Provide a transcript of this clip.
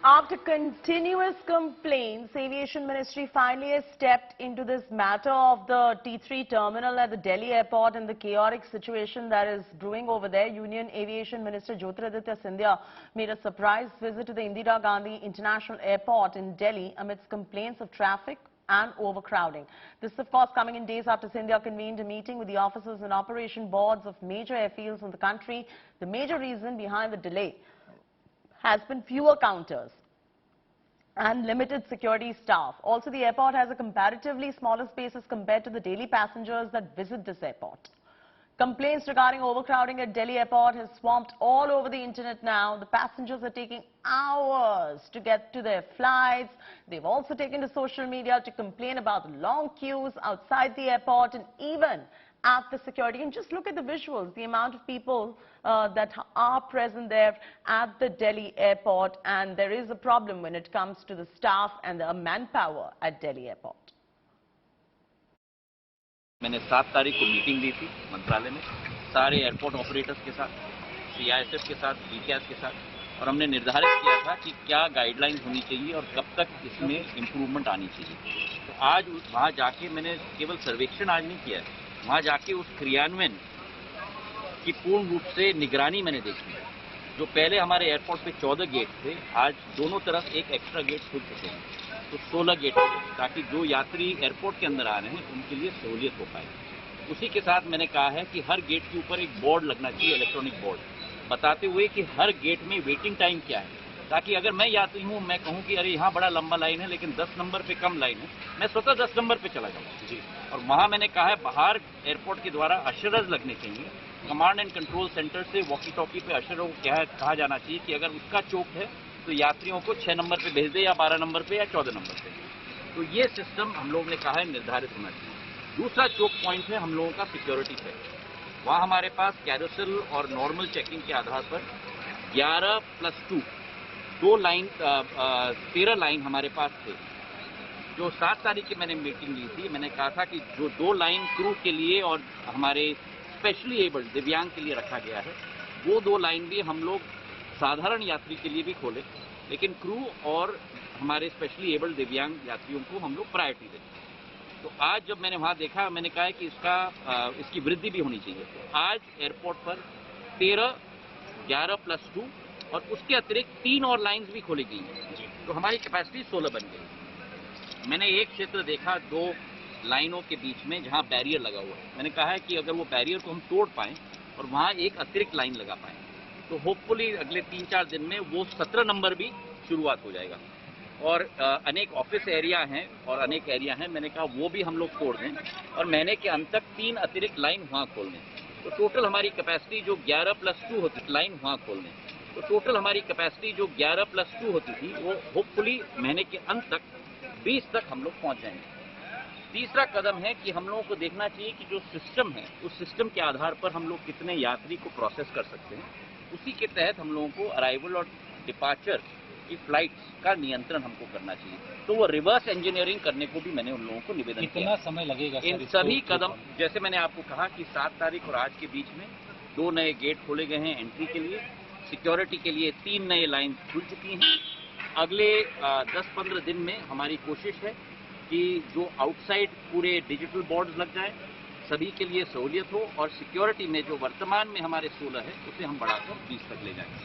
After continuous complaints, Aviation Ministry finally has stepped into this matter of the T3 terminal at the Delhi airport and the chaotic situation that is brewing over there. Union Aviation Minister Jyotiraditya Scindia made a surprise visit to the Indira Gandhi International Airport in Delhi amidst complaints of traffic and overcrowding. This, of course, coming in days after Scindia convened a meeting with the officers and operation boards of major airfields in the country. The major reason behind the delay has been fewer counters and limited security staff. Also, the airport has a comparatively smaller space as compared to the daily passengers that visit this airport. Complaints regarding overcrowding at Delhi airport has swamped all over the internet now. The passengers are taking hours to get to their flights. They've also taken to social media to complain about the long queues outside the airport and even at the security. And just look at the visuals, the amount of people that are present there at the Delhi airport, and there is a problem when it comes to the staff and the manpower at Delhi airport. मैंने 7 तारीख को meeting ली थी मंत्रालय में सारे airport operators के साथ, CISF के साथ, DCAS के साथ, और हमने निर्धारित किया था कि क्या गाइडलाइंस होनी चाहिए और कब तक इसमें इम्प्रूवमेंट आनी चाहिए। तो आज वहाँ जाके मैंने केवल सर्वेक्षण आज नहीं किया है, वहाँ जाके उस क्रियान्वयन की पूर्ण रूप से निगरानी मैंने देखी। जो पहले हमारे एयरपोर्ट पे 14 गेट थे, आज दोनों तरफ एक एक्स्ट्रा गेट खुल चुके हैं, तो 16 गेट हो गए, ताकि जो यात्री एयरपोर्ट के अंदर आ रहे हैं उनके लिए सहूलियत हो पाए। उसी के साथ मैंने कहा है कि हर गेट के ऊपर एक बोर्ड लगना चाहिए, इलेक्ट्रॉनिक बोर्ड, बताते हुए कि हर गेट में वेटिंग टाइम क्या है, ताकि अगर मैं यात्री हूँ, मैं कहूँ कि अरे यहाँ बड़ा लंबा लाइन है लेकिन 10 नंबर पे कम लाइन है, मैं स्वतः 10 नंबर पे चला जाऊँ जी। और वहाँ मैंने कहा है बाहर एयरपोर्ट के द्वारा अशरर्स लगने चाहिए। कमांड एंड कंट्रोल सेंटर से वॉकी टॉकी पे अशरों को कहा जाना चाहिए कि अगर उसका चौक है तो यात्रियों को 6 नंबर पे भेज दे या 12 नंबर पे या 14 नंबर पे। तो ये सिस्टम हम लोगों ने कहा है निर्धारित होना चाहिए। दूसरा चौक पॉइंट है हम लोगों का सिक्योरिटी पे। वहाँ हमारे पास कैरोसेल और नॉर्मल चेकिंग के आधार पर 11+2 13 लाइन हमारे पास थे। जो 7 तारीख की मैंने मीटिंग ली थी, मैंने कहा था कि जो 2 लाइन क्रू के लिए और हमारे स्पेशली एबल्ड दिव्यांग के लिए रखा गया है, वो 2 लाइन भी हम लोग साधारण यात्री के लिए भी खोले, लेकिन क्रू और हमारे स्पेशली एबल्ड दिव्यांग यात्रियों को हम लोग प्रायोरिटी देते हैं। तो आज जब मैंने वहाँ देखा, मैंने कहा है कि इसकी वृद्धि भी होनी चाहिए। तो आज एयरपोर्ट पर 13, 11+2 और उसके अतिरिक्त 3 और लाइन्स भी खोली गई हैं, तो हमारी कैपेसिटी 16 बन गई। मैंने एक क्षेत्र देखा 2 लाइनों के बीच में जहां बैरियर लगा हुआ है, मैंने कहा है कि अगर वो बैरियर को हम तोड़ पाएं और वहां एक अतिरिक्त लाइन लगा पाएं तो होपफुली अगले 3-4 दिन में वो 17 नंबर भी शुरुआत हो जाएगा। और अनेक ऑफिस एरिया हैं और अनेक एरिया हैं, मैंने कहा वो भी हम लोग तोड़ दें और महीने के अंत तक 3 अतिरिक्त लाइन वहाँ खोल दें। तो टोटल हमारी कैपेसिटी जो 11+2 होती लाइन वहाँ खोल दें, तो टोटल हमारी कैपेसिटी जो 11+2 होती थी वो होपफुली महीने के अंत तक 20 तक हम लोग पहुँच जाएंगे। तीसरा कदम है कि हम लोगों को देखना चाहिए कि जो सिस्टम है उस सिस्टम के आधार पर हम लोग कितने यात्री को प्रोसेस कर सकते हैं। उसी के तहत हम लोगों को अराइवल और डिपार्चर की फ्लाइट्स का नियंत्रण हमको करना चाहिए। तो वो रिवर्स इंजीनियरिंग करने को भी मैंने उन लोगों को निवेदन किया। कितना समय लगेगा इन सभी कदम, जैसे मैंने आपको कहा कि 7 तारीख और आज के बीच में 2 नए गेट खोले गए हैं एंट्री के लिए, सिक्योरिटी के लिए 3 नए लाइन खुल चुकी हैं। अगले 10-15 दिन में हमारी कोशिश है कि जो आउटसाइड पूरे डिजिटल बोर्ड्स लग जाए, सभी के लिए सहूलियत हो, और सिक्योरिटी में जो वर्तमान में हमारे 16 है उसे हम बढ़ाकर 20 तक ले जाएंगे।